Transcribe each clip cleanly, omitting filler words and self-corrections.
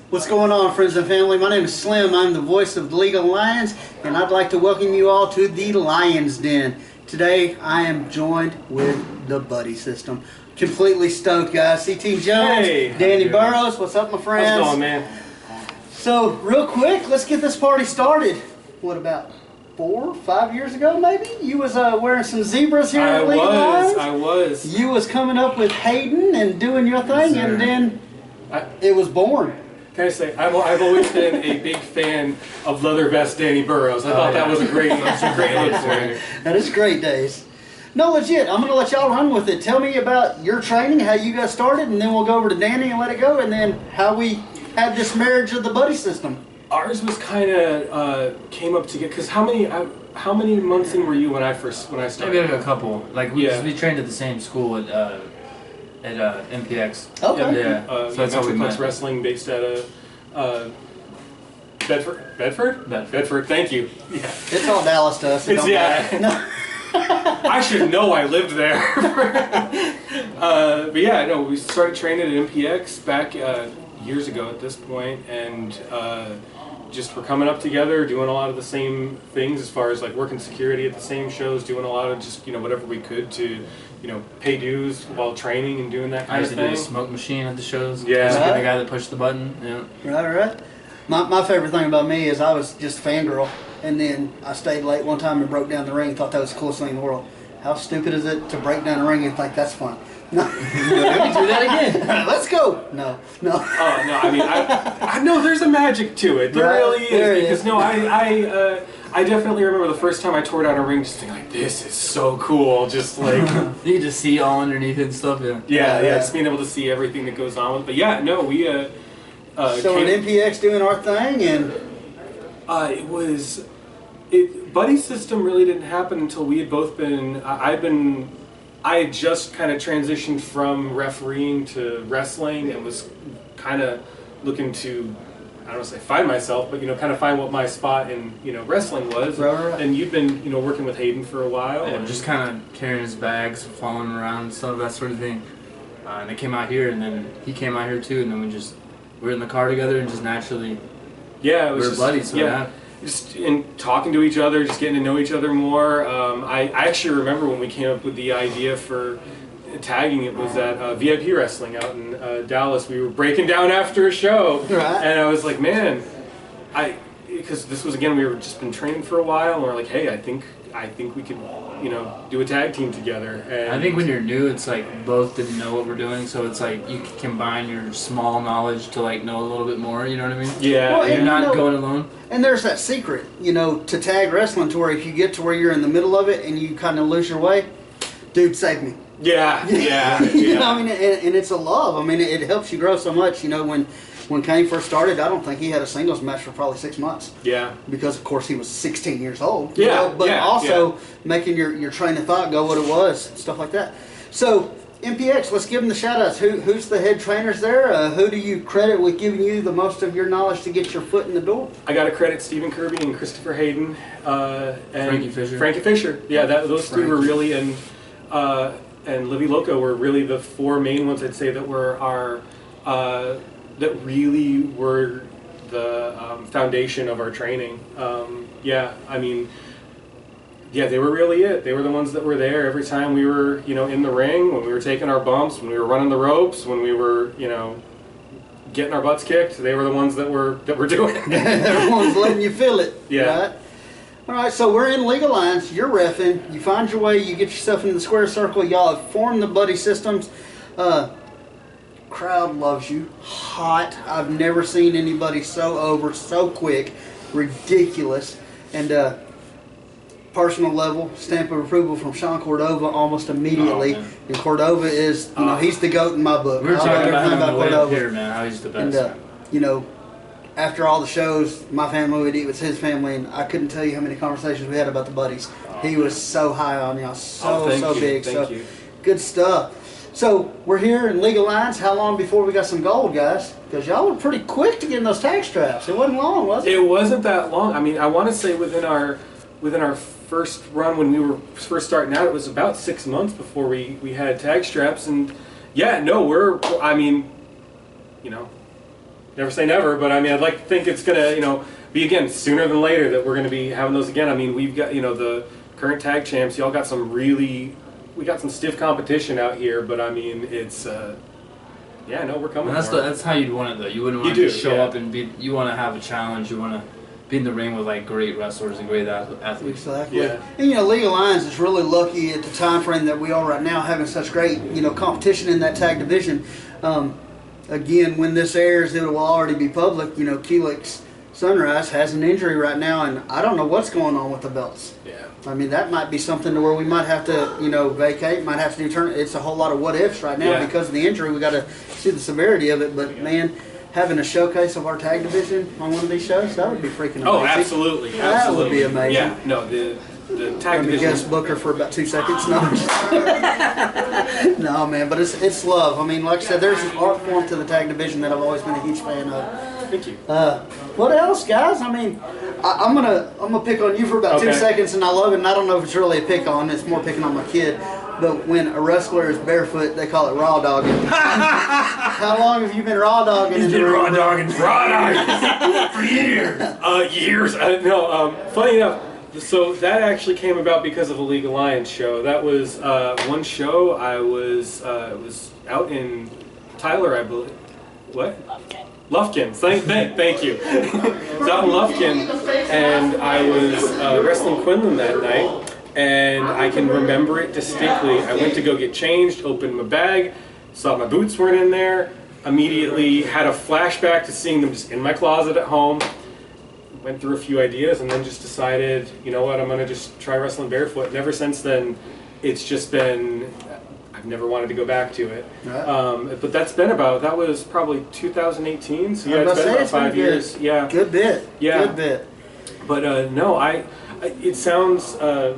What's going on, friends and family? My name is Slim. I'm the voice of the League of Lions, and I'd like to welcome you all to the Lion's Den. Today, I am joined with the Buddy System. Completely stoked, guys. See Team Jones, hey, Danny Burrows. What's up, my friends? How's it going, man? So, real quick, let's get this party started. What, about 4 or 5 years ago, maybe? You was wearing some zebras here at League of Lions. I was. You was coming up with Hayden and doing your thing, yes, and then it was born. Can I say, I've always been a big fan of leather vest Danny Burrows. I thought that was a great look for you. That is great, days. No, legit, I'm going to let y'all run with it. Tell me about your training, how you got started, and then we'll go over to Danny and let it go, and then how we had this marriage of the Buddy System. Ours was kind of came up together, because how many months in were you when I started? Maybe like a couple. Like we trained at the same school at MPX. Okay. Yeah. So that's how we met. Wrestling based at Bedford. Bedford. Thank you. Yeah. It's all Dallas to us. So I should know I lived there. But yeah, no, we started training at MPX back years ago at this point, and just we're coming up together, doing a lot of the same things as far as like working security at the same shows, doing a lot of just whatever we could to pay dues while training and doing that kind of thing. I used to do a smoke machine at the shows. Yeah. Just the guy that pushed the button. Yeah. Right. My favorite thing about me is I was just fangirl, and then I stayed late one time and broke down the ring. Thought that was the coolest thing in the world. How stupid is it to break down the ring and think that's fun? No. Let me do that again. Let's go. No. Oh no! I mean, I know there's a magic to it. There really is. Because I definitely remember the first time I tore down a ring, just thinking like, this is so cool. Just like you can just see all underneath it and stuff. Yeah. Just being able to see everything that goes on with it. But yeah, no, we so in MPX doing our thing, and Buddy System really didn't happen until we had both been. I had just kind of transitioned from refereeing to wrestling and was kind of looking to, I don't want to say find myself, but kind of find what my spot in wrestling was. Right. And you've been working with Hayden for a while. Yeah, just kind of carrying his bags, following him around, stuff, that sort of thing. And they came out here, and then he came out here too, and then we were in the car together and just naturally. Yeah, it was we were buddies. So yeah. Just in talking to each other, just getting to know each other more. I actually remember when we came up with the idea for tagging. It was at VIP Wrestling out in Dallas. We were breaking down after a show, and I was like, man, because this was again we were just been training for a while, and we're like, hey, I think we could do a tag team together. And I think when you're new, it's like both didn't know what we're doing, so it's like you can combine your small knowledge to like know a little bit more. You know what I mean? Yeah. Well, you're not going alone. And there's that secret, to tag wrestling to where if you get to where you're in the middle of it and you kind of lose your way, dude, save me. Yeah. I mean, and it's a love. I mean, it helps you grow so much. When Kane first started, I don't think he had a singles match for probably 6 months. Yeah. Because of course he was 16 years old. Yeah. But also making your train of thought go what it was, stuff like that. So MPX, let's give them the shout outs. Who's the head trainers there? Who do you credit with giving you the most of your knowledge to get your foot in the door? I got to credit Stephen Kirby and Christopher Hayden and Frankie Fisher. Yeah, those three were really and Livy Loco were really the four main ones I'd say that were our that really were the foundation of our training. They were really it. They were the ones that were there every time we were, in the ring, when we were taking our bumps, when we were running the ropes, when we were, getting our butts kicked. They were the ones that were doing it. They're the ones letting you feel it. Yeah. Right? All right, so we're in League Alliance. You're reffing. You find your way. You get yourself into the square circle. Y'all have formed the Buddy Systems. Crowd loves you. Hot. I've never seen anybody so over, so quick. Ridiculous. And personal level, stamp of approval from Sean Cordova almost immediately. And Cordova is, he's the GOAT in my book. We were talking about him on the way up here, man. How he's the best. And, after all the shows, my family would eat with his family, and I couldn't tell you how many conversations we had about the Buddies. He was so high on y'all, so big. Thank you. Good stuff. So we're here in League Alliance. How long before we got some gold, guys? Because y'all were pretty quick to get in those tag straps. It wasn't long, was it? It wasn't that long. I mean, I want to say within our first run when we were first starting out, it was about 6 months before we had tag straps. And yeah, no, never say never, but I mean, I'd like to think it's gonna, be again sooner than later that we're gonna be having those again. I mean, we've got, the current tag champs. Y'all got we got some stiff competition out here, but I mean, it's, yeah, no, we're coming. And that's how you'd want it though. You wouldn't want to show up and be. You want to have a challenge. You want to be in the ring with like great wrestlers and great athletes. Exactly. Yeah. And League of Lions is really lucky at the time frame that we are right now, having such great competition in that tag division. Again, when this airs, it will already be public. Keelik's Sunrise has an injury right now, and I don't know what's going on with the belts. Yeah. I mean, that might be something to where we might have to, vacate, might have to do turn. It's a whole lot of what ifs right now because of the injury. We got to see the severity of it. But man, having a showcase of our tag division on one of these shows, that would be freaking amazing. Oh, absolutely. That would be amazing. Yeah. No, the tag division. Guest booker for about 2 seconds. No, no, man. But it's love. I mean, like I said, there's an art form to the tag division that I've always been a huge fan of. Thank you. What else, guys? I mean, I'm gonna pick on you for about 2 seconds, and I love it. And I don't know if it's really a pick on; it's more picking on my kid. But when a wrestler is barefoot, they call it raw dogging. How long have you been raw dogging? He's been raw dogging for years. Years. No. Funny enough. So that actually came about because of a League of Lions show. That was one show I was it was out in Tyler, I believe. What? Lufkin. Thank you. It was out in Lufkin, and I was wrestling Quinlan that night, and I can remember it distinctly. I went to go get changed, opened my bag, saw my boots weren't in there, immediately had a flashback to seeing them just in my closet at home, went through a few ideas, and then just decided, you know what, I'm going to just try wrestling barefoot. And ever since then, it's just been... I've never wanted to go back to it. Right. But that was probably 2018, so yeah, it's been about 5 years. Yeah. Good bit. Yeah. Good bit. But no, it sounds, I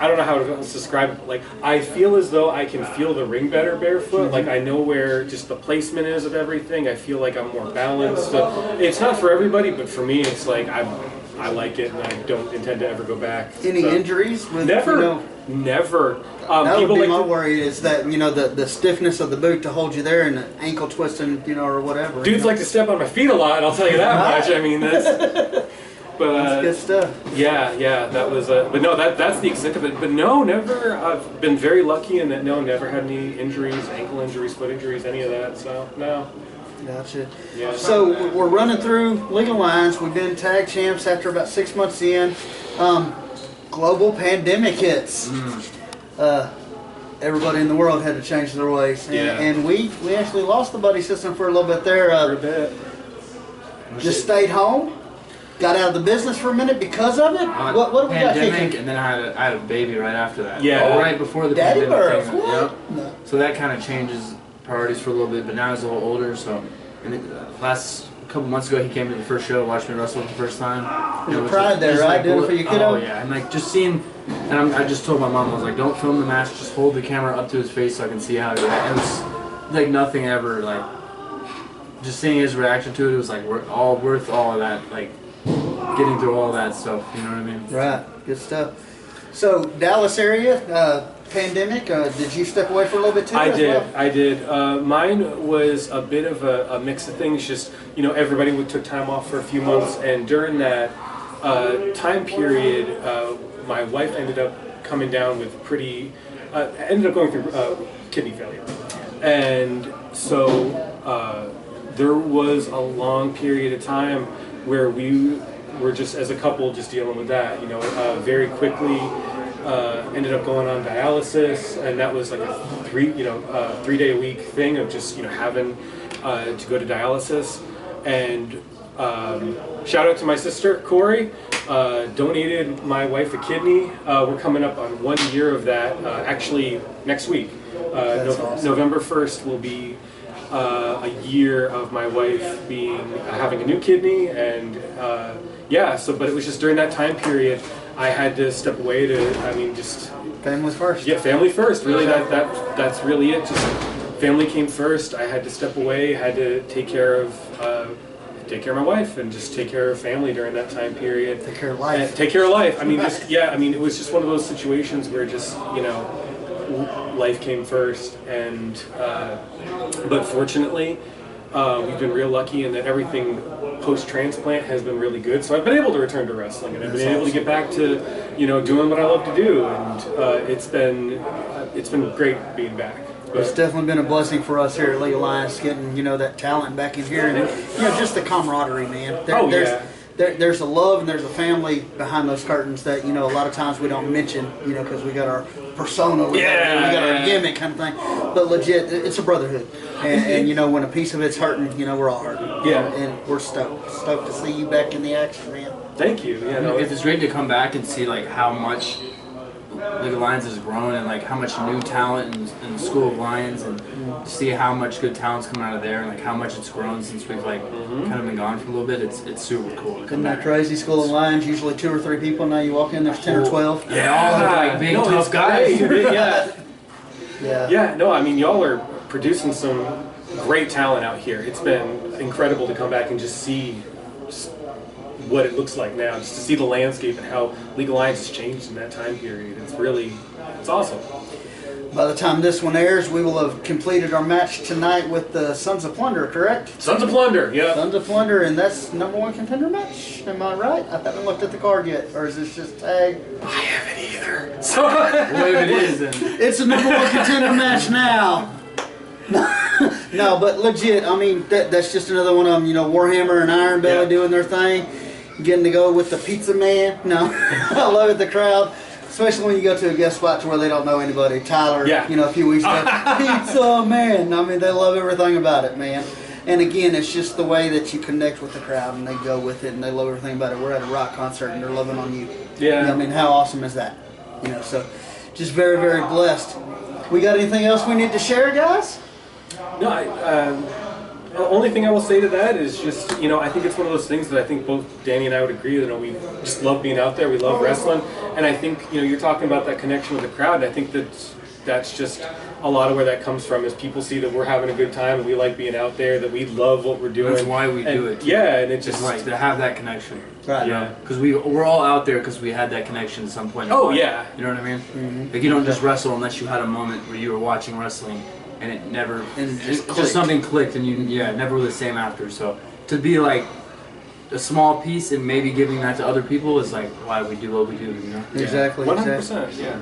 don't know how to describe it. Like, I feel as though I can feel the ring better barefoot. Like, I know where just the placement is of everything. I feel like I'm more balanced. It's not for everybody, but for me, it's like I like it, and I don't intend to ever go back. Any injuries? Never. Never. That would be my worry, is that the stiffness of the boot to hold you there, and the ankle twisting, or whatever. Dudes like to step on my feet a lot. I'll tell you that much. I mean, that's. But that's good stuff. Yeah. That was. But no, that's the extent of it. But no, never. I've been very lucky in that. No, never had any injuries, ankle injuries, foot injuries, any of that. So no. Gotcha. Yeah. So we're running through League of Lions. We've been tag champs after about 6 months in. Global pandemic hits. Everybody in the world had to change their ways. And we actually lost the buddy system for a little bit there. For a bit. Just stayed home. Got out of the business for a minute because of it. What do we got kicking? And then I had a baby right after that. Yeah. Right before the Daddy pandemic. birth. Yep. No. So that kind of changes priorities for a little bit. But now he's a little older, so. And last couple months ago, he came to the first show, watched me wrestle for the first time. There's pride there, right? Doing it for your kiddo. Oh yeah, and like just seeing, and I just told my mom, I was like, don't film the match, just hold the camera up to his face so I can see how he reacts. It was like nothing ever, like just seeing his reaction to it. It was like worth all of that, like getting through all that stuff. You know what I mean? Right. Good stuff. So Dallas area. Pandemic, did you step away for a little bit too? I did. Mine was a bit of a mix of things. Just, everybody took time off for a few months, and during that time period, my wife ended up coming down with ended up going through kidney failure. And so there was a long period of time where we were just, as a couple, just dealing with that, very quickly. Ended up going on dialysis, and that was like a 3-day-a-week thing of just having to go to dialysis. And shout out to my sister Corey, donated my wife a kidney. We're coming up on 1 year of that. Actually, next week, awesome. November 1st will be a year of my wife having a new kidney, and but it was just during that time period. I had to step away just family first. Yeah, family first. Really, that's really it. Just family came first. I had to step away. Had to take care of my wife and just take care of family during that time period. Take care of life. And take care of life. I mean, it was just one of those situations where just life came first, and but fortunately. we've been real lucky in that everything post-transplant has been really good. So I've been able to return to wrestling, and I've been able to get back to, doing what I love to do, and it's been great being back. It's definitely been a blessing for us here at League Alliance, getting that talent back in here, and just the camaraderie, man. There's a love and there's a family behind those curtains that a lot of times we don't mention, because we got our persona, we got our gimmick kind of thing. But legit, it's a brotherhood, and when a piece of it's hurting, we're all hurting. Yeah, and we're stoked to see you back in the action, man. Thank you. It's great to come back and see like how much League of Lions has grown, and like how much new talent in the School of Lions, and to see how much good talent's coming out of there, and like how much it's grown since we've kind of been gone for a little bit. It's super cool. Isn't that crazy? School of Lions, usually 2 or 3 people. Now you walk in, there's 10 or 12. Yeah, all like big tough guys. Yeah. No, I mean, y'all are producing some great talent out here. It's been incredible to come back and just see what it looks like now, just to see the landscape and how League Alliance has changed in that time period. It's awesome. By the time this one airs, we will have completed our match tonight with the Sons of Plunder, correct? Sons of Plunder, yeah. Sons of Plunder, and that's #1 contender match. Am I right? I haven't looked at the card yet, or is this just tag? I haven't either. So well, if it is, then it's a #1 contender match now. No, but legit, I mean, that's just another one of them. Warhammer and Iron Belly doing their thing. Getting to go with the pizza man. No, I love it, the crowd. Especially when you go to a guest spot to where they don't know anybody. Tyler, a few weeks ago, pizza man. I mean, they love everything about it, man. And again, it's just the way that you connect with the crowd and they go with it and they love everything about it. We're at a rock concert and they're loving on you. Yeah. I mean, how awesome is that? So just very, very blessed. We got anything else we need to share, guys? No, the only thing I will say to that is just, I think it's one of those things that I think both Danny and I would agree that we just love being out there, we love wrestling, and I think, you're talking about that connection with the crowd, and I think that's just a lot of where that comes from, is people see that we're having a good time and we like being out there, that we love what we're doing. That's why we do it. Yeah, and it's just like to have that connection. Right. Yeah. Because we're all out there because we had that connection at some point. Oh, yeah. You know what I mean? Mm-hmm. Like you don't just wrestle unless you had a moment where you were watching wrestling and it never, just something clicked and you never were the same after. So to be like a small piece and maybe giving that to other people is like why we do what we do, Exactly. 100%, yeah.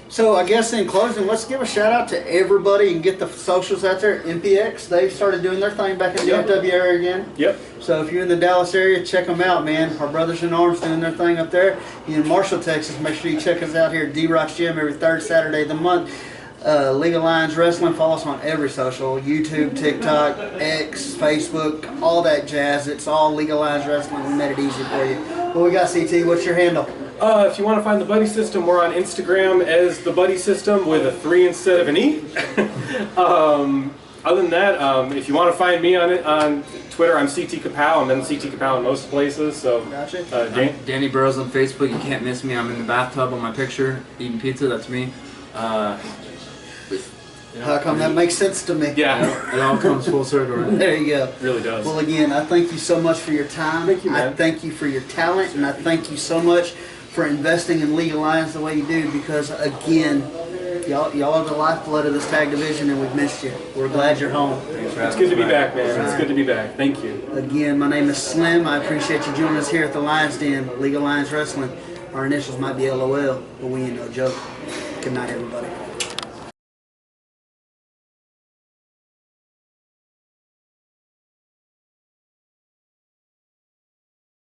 So I guess in closing, let's give a shout out to everybody and get the socials out there. MPX, they've started doing their thing back in the DFW area again. Yep. So if you're in the Dallas area, check them out, man. Our brothers in arms doing their thing up there. In Marshall, Texas, make sure you check us out here at D-Rock's Gym every third Saturday of the month. League of Lions Wrestling, follow us on every social, YouTube, TikTok, X, Facebook, all that jazz. It's all League of Lions Wrestling. We made it easy for you. Well, we got CT. What's your handle? If you want to find the Buddy System, we're on Instagram as the Buddy System with a 3 instead of an E. Other than that, if you want to find me on Twitter, I'm CT Kapow. I'm in CT Kapow in most places. So, gotcha. Danny Burrows on Facebook. You can't miss me. I'm in the bathtub on my picture eating pizza. That's me. How come that makes sense to me? Yeah. It all comes full circle, right? There you go. It really does. Well, again, I thank you so much for your time. Thank you, man. I thank you for your talent, and I thank you so much for investing in League of Lions the way you do, because, again, y'all are the lifeblood of this tag division, and we've missed you. We're glad you're home. It's good to be back, man. It's good to be back. Thank you. Again, my name is Slim. I appreciate you joining us here at the Lions Den, League of Lions Wrestling. Our initials might be LOL, but we ain't no joke. Good night, everybody.